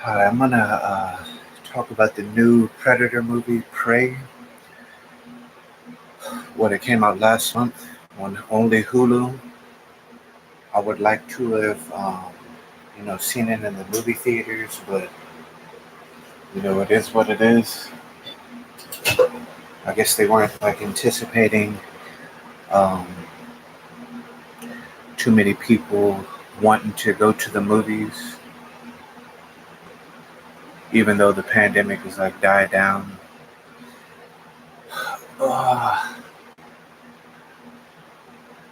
Hi, I'm gonna talk about the new Predator movie, Prey. What it came out last month on only Hulu. I would like to have, seen it in the movie theaters, but it is what it is. I guess they weren't like anticipating um, too many people wanting to go to the movies, even though the pandemic has like died down. Uh,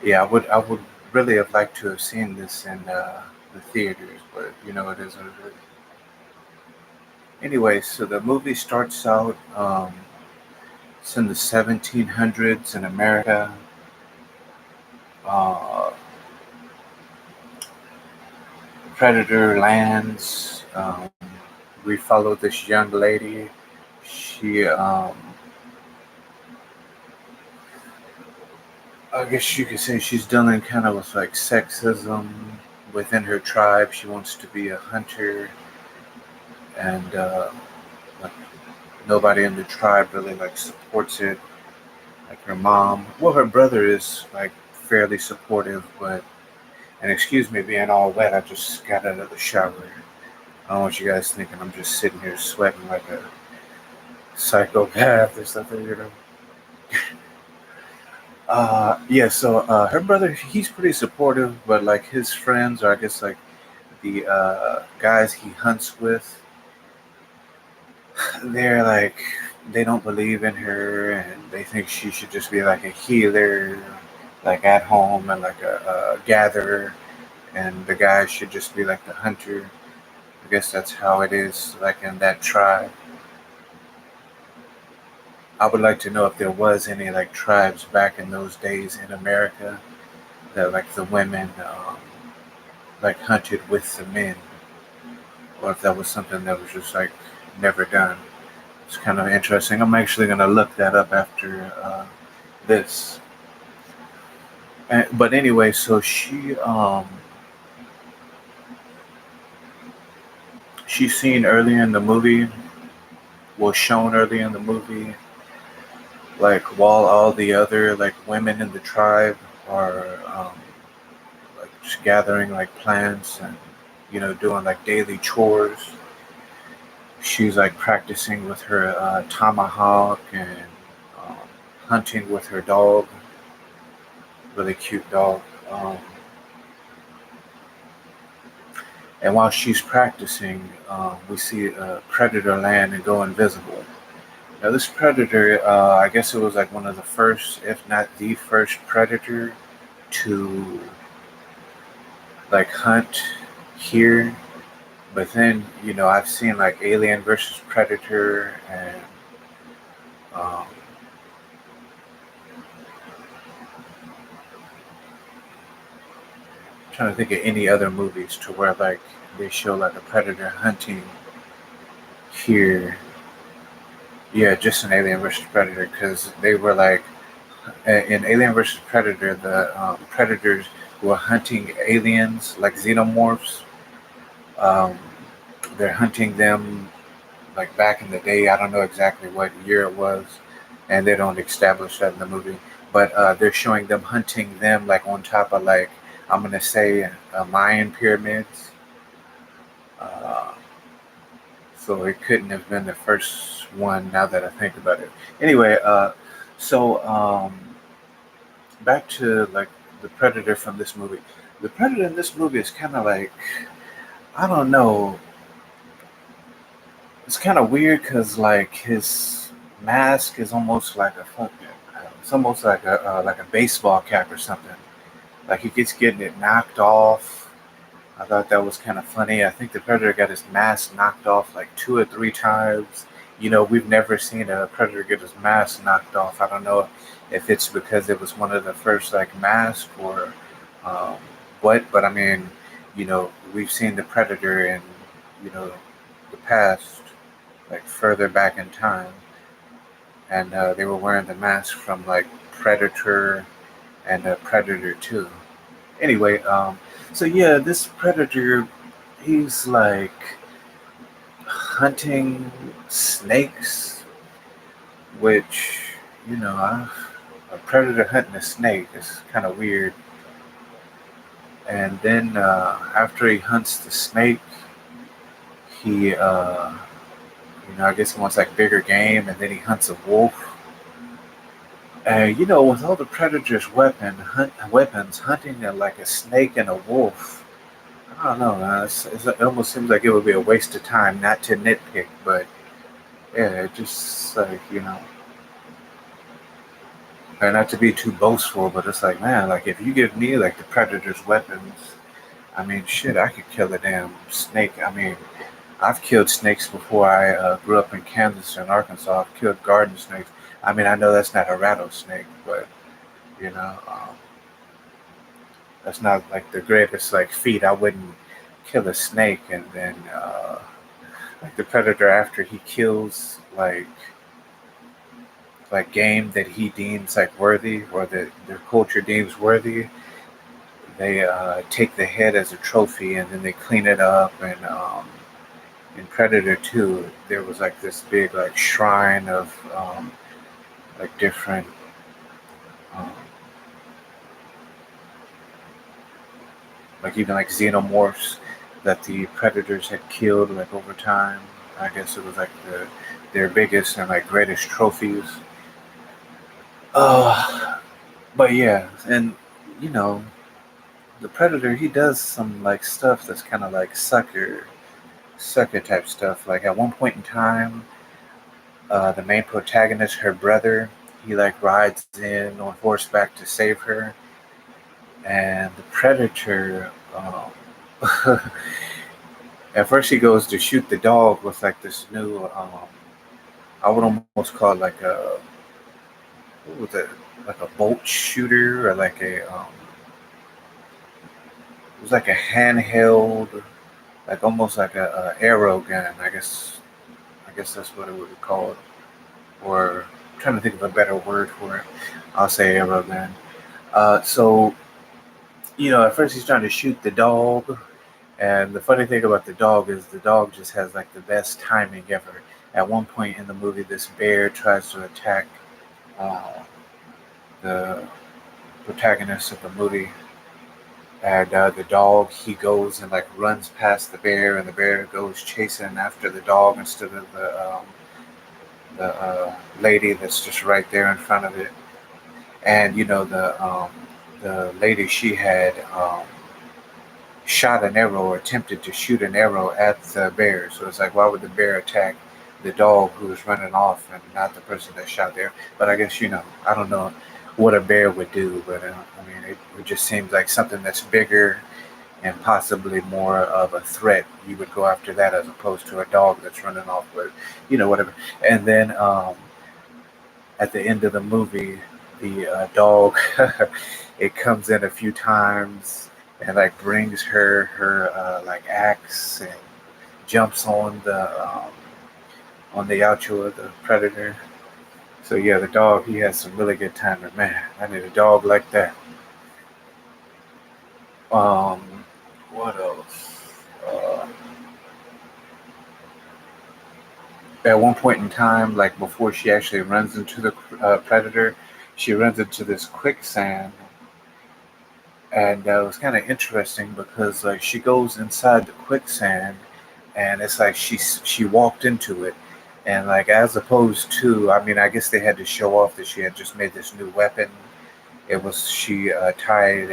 yeah, I would really have liked to have seen this in the theaters, but it is what it is. Anyway, so the movie starts out. It's in the 1700s in America. Uh, Predator lands. We follow this young lady. She, I guess you could say she's dealing kind of with like sexism within her tribe. She wants to be a hunter, and like nobody in the tribe really like supports it. Like her mom, well, her brother is like fairly supportive, but and excuse me being all wet. I just got out of the shower. I don't want you guys thinking I'm just sitting here sweating like a psychopath or something. Yeah. So her brother, he's pretty supportive, but like his friends, or I guess like the guys he hunts with, they're like they don't believe in her, and they think she should just be like a healer, like at home and like a gatherer, and the guy should just be like the hunter. I guess that's how it is, like in that tribe. I would like to know if there was any like tribes back in those days in America that like the women like hunted with the men, or if that was something that was just like never done. It's kind of interesting. I'm actually gonna look that up after this. But anyway, so she's seen early in the movie, was shown early in the movie, like while all the other like women in the tribe are like just gathering like plants and doing like daily chores. She's like practicing with her tomahawk and um, hunting with her dog, really cute dog. Um, and while she's practicing, we see a predator land and go invisible. Now, this predator, I guess it was like one of the first, if not the first predator to like hunt here. But then, I've seen like Alien versus Predator and um, trying to think of any other movies to where like they show like a predator hunting here. Yeah, just an Alien versus Predator because they were like in Alien versus Predator, the predators were hunting aliens like xenomorphs. Um, they're hunting them like back in the day. I don't know exactly what year it was, and they don't establish that in the movie. But they're showing them hunting them like on top of like I'm gonna say Mayan pyramids. Uh, so it couldn't have been the first one. Now that I think about it. Anyway, so back to like the predator from this movie. The predator in this movie is kind of like I don't know. It's kind of weird because like his mask is almost like a fucking. It's almost like a baseball cap or something. Like he keeps getting it knocked off. I thought that was kind of funny. I think the predator got his mask knocked off like 2 or 3 times. We've never seen a predator get his mask knocked off. I don't know if it's because it was one of the first like masks or um, what, but I mean, we've seen the predator in you know the past, like further back in time, and they were wearing the mask from like Predator and Predator Two. Anyway, so yeah, this predator, he's like hunting snakes, which, a predator hunting a snake is kind of weird. And then after he hunts the snake, he, I guess he wants like bigger game, and then he hunts a wolf. And with all the predator's weapons, hunting like a snake and a wolf, I don't know. It almost seems like it would be a waste of time, not to nitpick, but yeah, it just like and not to be too boastful, but it's like, man, like if you give me like the predator's weapons, I mean, shit, I could kill a damn snake. I mean, I've killed snakes before. I grew up in Kansas and Arkansas. I've killed garden snakes. I mean, I know that's not a rattlesnake, but you know, um, that's not like the greatest like feat. I wouldn't kill a snake and then like the predator after he kills like game that he deems like worthy or that their culture deems worthy. They take the head as a trophy and then they clean it up. And in Predator 2, there was like this big like shrine of like different um, like even like xenomorphs that the predators had killed like over time. I guess it was like their biggest and like greatest trophies. Uh, but yeah, and you know the predator he does some like stuff that's kind of like sucker type stuff. Like at one point in time, the main protagonist, her brother, he like rides in on horseback to save her, and the predator. At first, he goes to shoot the dog with like this new. I would almost call it like a what was it? Like a bolt shooter or like a. It was like a handheld, like almost like a arrow gun. I guess that's what it would be called. Or I'm trying to think of a better word for it. I'll say arrow gun. So at first he's trying to shoot the dog, and the funny thing about the dog is the dog just has like the best timing ever. At one point in the movie, this bear tries to attack uh, the protagonist of the movie, and the dog he goes and like runs past the bear, and the bear goes chasing after the dog instead of the lady that's just right there in front of it. And the lady she had shot an arrow or attempted to shoot an arrow at the bear. So it's like, why would the bear attack the dog who was running off and not the person that shot there? But I guess, I don't know what a bear would do, but I mean, it just seems like something that's bigger and possibly more of a threat. You would go after that as opposed to a dog that's running off with, whatever. And then at the end of the movie, the dog, it comes in a few times and like brings her like axe and jumps on the outro of the predator. So yeah, the dog he has some really good timing. Man, I need a dog like that. What else? At one point in time, like before she actually runs into the predator, she runs into this quicksand, and it was kind of interesting because like she goes inside the quicksand and it's like she walked into it, and like as opposed to, I mean, I guess they had to show off that she had just made this new weapon. It was she tied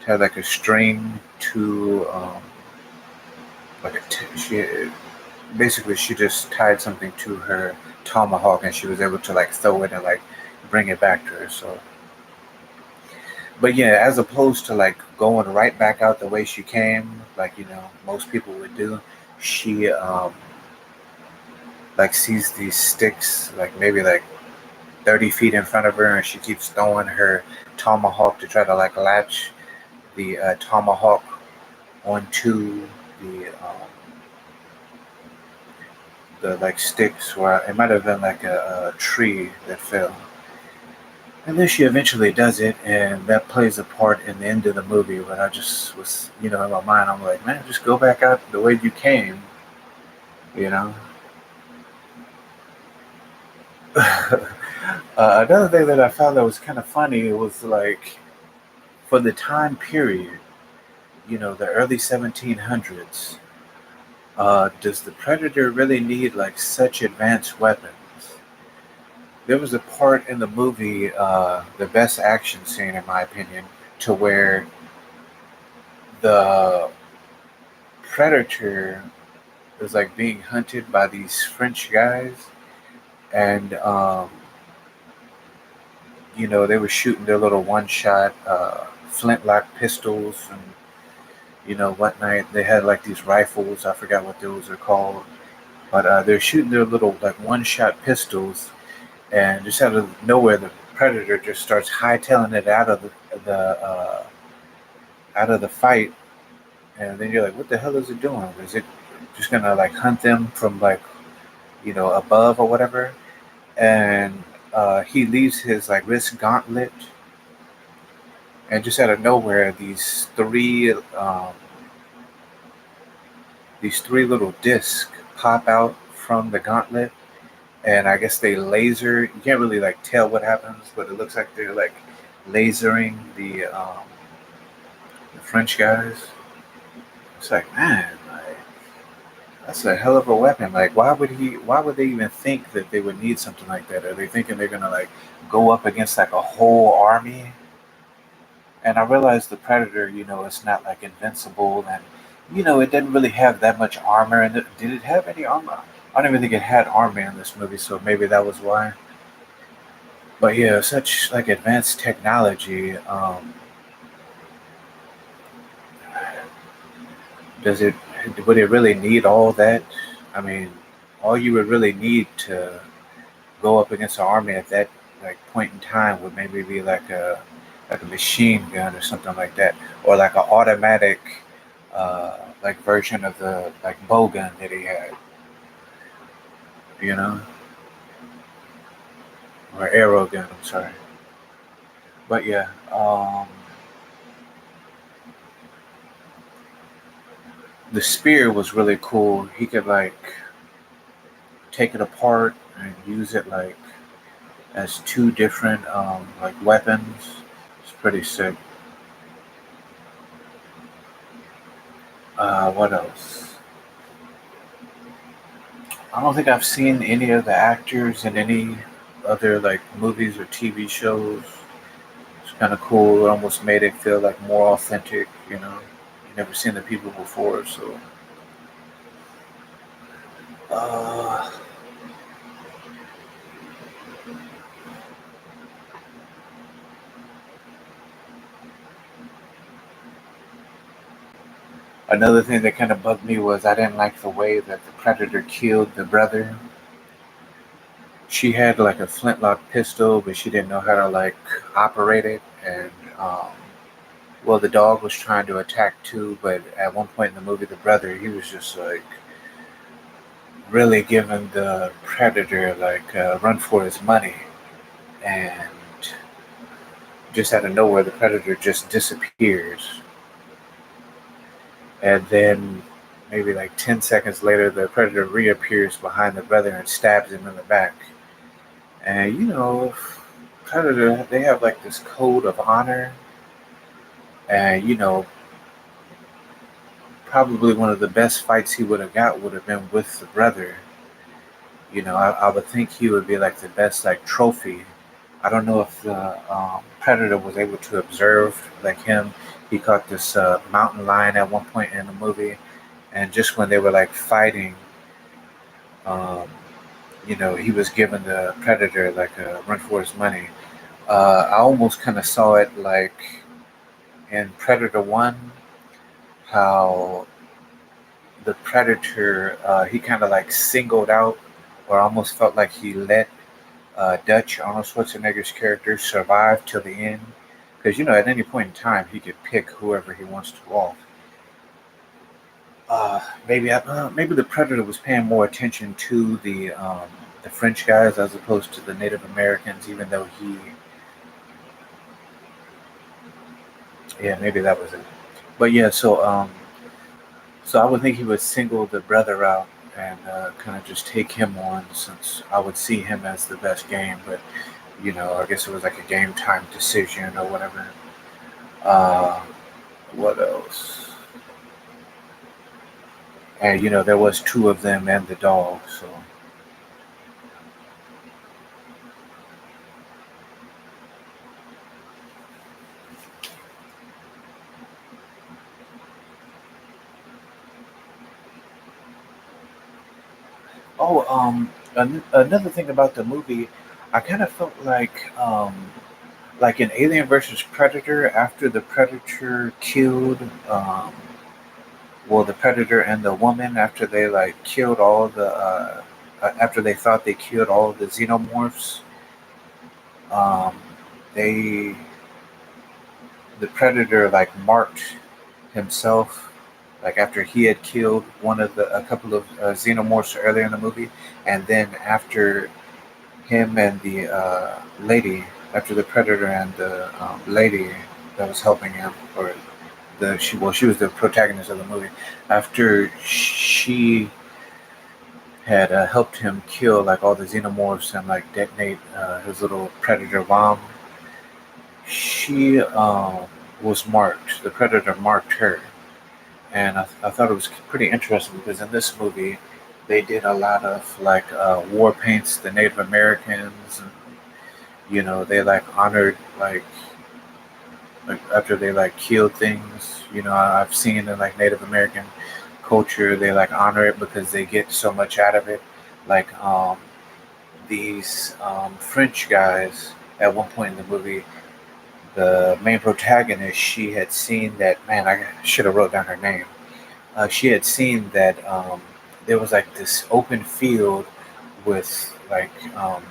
like a string to she basically she just tied something to her tomahawk, and she was able to like throw it and like bring it back to her. So but yeah, as opposed to like going right back out the way she came, like most people would do, she like sees these sticks like maybe like 30 feet in front of her, and she keeps throwing her tomahawk to try to like latch the tomahawk onto the like sticks, or it might have been like a tree that fell. And then she eventually does it, and that plays a part in the end of the movie. But I just was, in my mind, I'm like, man, just go back out the way you came. you know. Another thing that I found that was kind of funny was like for the time period, the early 1700s. Does the Predator really need like such advanced weapons? There was a part in the movie, the best action scene, in my opinion, to where the Predator was like being hunted by these French guys, and they were shooting their little one-shot flintlock pistols and whatnot. They had like these rifles. I forgot what those are called, but they're shooting their little like one-shot pistols, and just out of nowhere, the Predator just starts hightailing it the out of the fight, and then you're like, what the hell is it doing? Is it just gonna like hunt them from like above or whatever? And he leaves his like wrist gauntlet, and just out of nowhere, these three little discs pop out from the gauntlet, and I guess they laser. You can't really like tell what happens, but it looks like they're like lasering the French guys. It's like, man, like that's a hell of a weapon. Like, why would he? Why would they even think that they would need something like that? Are they thinking they're gonna like go up against like a whole army? And I realized the Predator, it's not like invincible, and it didn't really have that much armor. And did it have any armor? I don't even think it had armor in this movie, so maybe that was why. But yeah, such like advanced technology. Does it? Would it really need all that? I mean, all you would really need to go up against an army at that like point in time would maybe be like a machine gun or something like that, or like an automatic like version of the like bow gun that he had, you know, or arrow gun. I'm sorry, but yeah, the spear was really cool. He could like take it apart and use it like as two different like weapons. It's pretty sick. What else? I don't think I've seen any of the actors in any other like movies or TV shows. It's kind of cool. It almost made it feel like more authentic. You never seen the people before, so. Uh, Another thing that kind of bugged me was I didn't like the way that the Predator killed the brother. She had like a flintlock pistol, but she didn't know how to like operate it, and well, the dog was trying to attack too, but at one point in the movie, the brother, he was just like really giving the Predator like a run for his money, and just out of nowhere, the Predator just disappears, and then maybe like 10 seconds later, the Predator reappears behind the brother and stabs him in the back. And Predator, they have like this code of honor, and probably one of the best fights he would have got would have been with the brother. I would think he would be like the best like trophy. I don't know if the Predator was able to observe like him. He caught this mountain lion at one point in the movie, and just when they were like fighting, um, he was giving the Predator like a run for his money. I almost kind of saw it like in Predator One, how the Predator he kind of like singled out, or almost felt like he let Dutch Arnold Schwarzenegger's character survive till the end, because at any point in time he could pick whoever he wants to off. Maybe the Predator was paying more attention to the French guys as opposed to the Native Americans, even though yeah, maybe that was it. But yeah, so I would think he would single the brother out, and kind of just take him on, since I would see him as the best game. But I guess it was like a game time decision or whatever. Uh, what else? And there was two of them and the dog. So oh, another thing about the movie, I kind of felt like in Alien versus Predator, after the Predator killed, well, the Predator and the woman, after they like killed all the, after they thought they killed all of the xenomorphs, um, they, the Predator like marked himself, like after he had killed a couple of xenomorphs earlier in the movie, and then after him and the lady, after the Predator and the lady that was helping him, or she was the protagonist of the movie. After she had helped him kill like all the xenomorphs and like detonate his little Predator bomb, she was marked. The Predator marked her, and I thought it was pretty interesting because in this movie they did a lot of like war paints the Native Americans, and they like honored like after they like killed things. I've seen in like Native American culture they like honor it because they get so much out of it. Like these French guys at one point in the movie, the main protagonist, she had seen that, man, I should have wrote down her name. She had seen that there was like this open field with like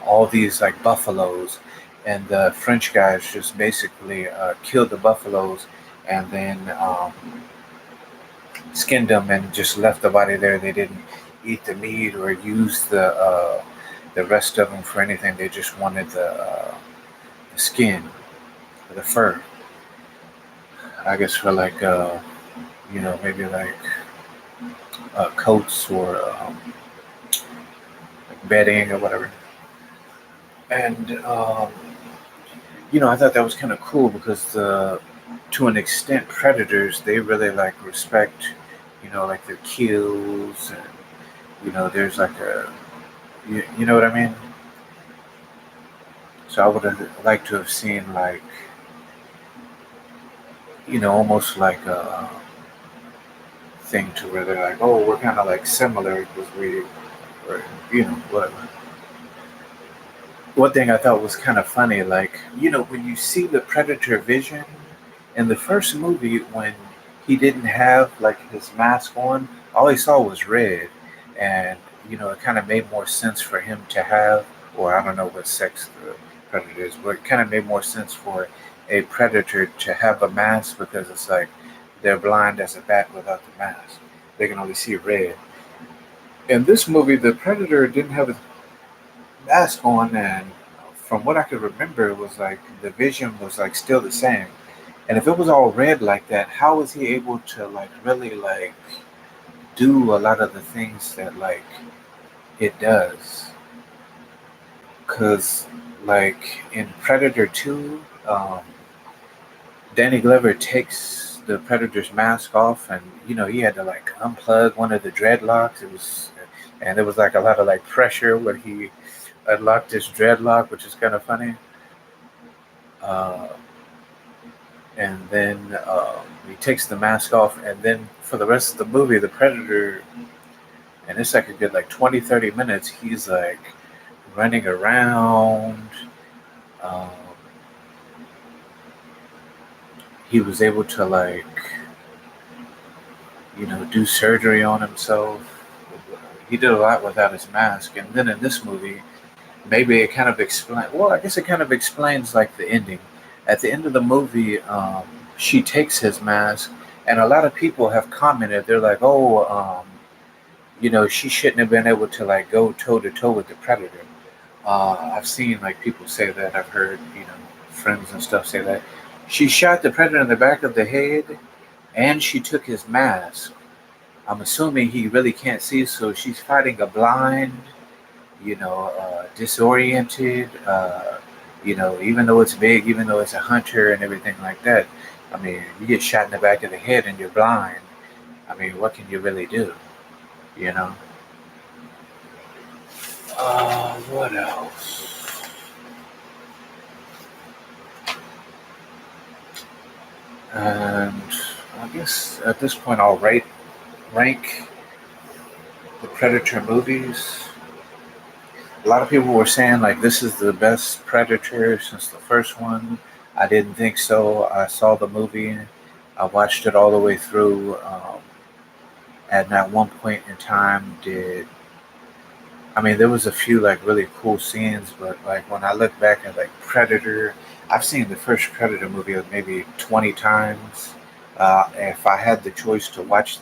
all these like buffaloes, and the French guys just basically killed the buffaloes and then skinned them and just left the body there. They didn't eat the meat or use the rest of them for anything. They just wanted the skin, the fur. I guess for like maybe like coats or like bedding or whatever. And I thought that was kind of cool because to an extent, predators, they really like respect, like their kills, and there's like you know what I mean. So I would have liked to have seen like almost like a thing to where they're like, oh, we're kind of like similar because or whatever. One thing I thought was kind of funny, like when you see the Predator vision in the first movie, when he didn't have like his mask on, all he saw was red, and it kind of made more sense for him to have, or I don't know what sex the predator is, but it kind of made more sense for a predator to have a mask because it's like they're blind as a bat without the mask. They can only see red. In this movie, the predator didn't have his mask on, and from what I could remember, it was like the vision was like still the same. And if it was all red like that, how was he able to like really like do a lot of the things that like it does? Because like in Predator 2, Danny Glover takes the Predator's mask off, and he had to like unplug one of the dreadlocks. And there was like a lot of like pressure when he unlocked his dreadlock, which is kind of funny. Uh, and then he takes the mask off, and then for the rest of the movie, the Predator, and it's like a good like 20-30 minutes, he's like running around. Um, he was able to like do surgery on himself. He did a lot without his mask, and then in this movie, maybe it kind of explains. Well, I guess it kind of explains like the ending. At the end of the movie, she takes his mask, and a lot of people have commented. They're like, "Oh, she shouldn't have been able to like go toe to toe with the predator." I've seen like people say that. I've heard friends and stuff say that. She shot the predator in the back of the head, and she took his mask. I'm assuming he really can't see, so she's fighting a blind, disoriented. Even though it's big, even though it's a hunter and everything like that. I mean, you get shot in the back of the head and you're blind. I mean, what can you really do? You know. What else? And I guess at this point I'll rank the Predator movies. A lot of people were saying like this is the best Predator since the first one. I didn't think so. I saw the movie. I watched it all the way through. And at one point in time, there was a few like really cool scenes, but like when I look back at like Predator, I've seen the first Predator movie maybe 20 times. If I had the choice to watch,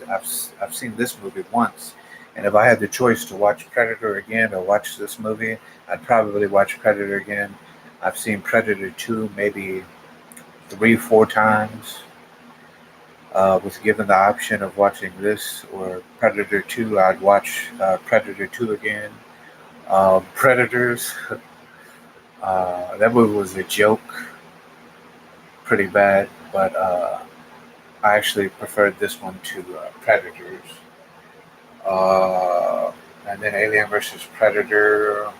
I've seen this movie once, and if I had the choice to watch Predator again or watch this movie, I'd probably watch Predator again. I've seen Predator 2 maybe 3, 4 times. Was given the option of watching this or Predator 2, I'd watch Predator 2 again. Predators, that movie was a joke, pretty bad, but I actually preferred this one to Predators. Uh, and then Alien versus Predator.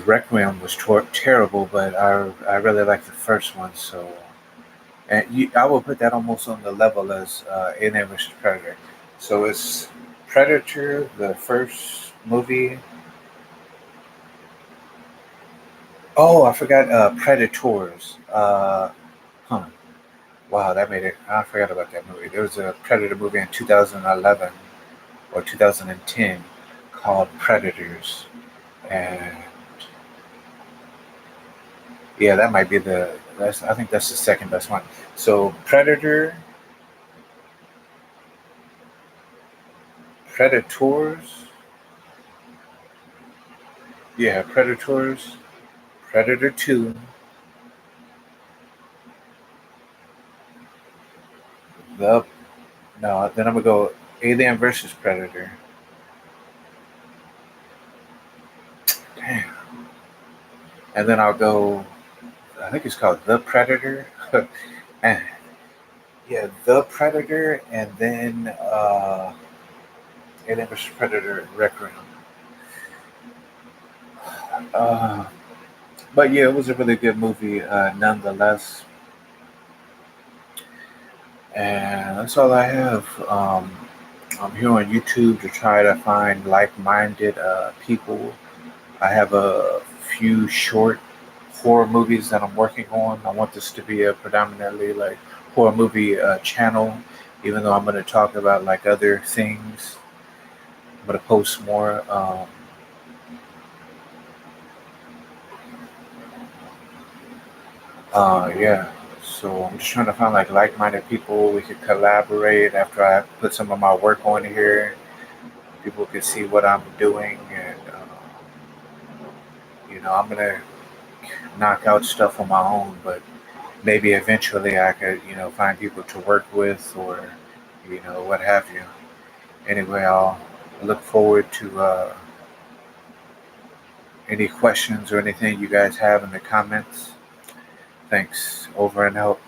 Requiem was terrible, but I really liked the first one, so. And I will put that almost on the level as Alien vs. Predator. So it's Predator, the first movie. Oh, I forgot Predators. Huh. Wow, that made it. I forgot about that movie. There was a Predator movie in 2011 or 2010 called Predators. And yeah, that might be I think that's the second best one. So Predators. Yeah, Predators. Predator 2. The No, then I'm gonna go Alien versus Predator. Damn. And then I'll go. I think it's called The Predator. And yeah, The Predator, and then Alien vs. Predator Requiem. Uh, but yeah, it was a really good movie, nonetheless. And that's all I have. I'm here on YouTube to try to find like-minded people. I have a few short horror movies that I'm working on. I want this to be a predominantly like horror movie channel, even though I'm going to talk about like other things. I'm going to post more. Yeah. So I'm just trying to find like-minded people. We could collaborate after I put some of my work on here. People can see what I'm doing, and I'm gonna knock out stuff on my own. But maybe eventually I could, find people to work with, or what have you. Anyway, I'll look forward to any questions or anything you guys have in the comments. Thanks. Over and out.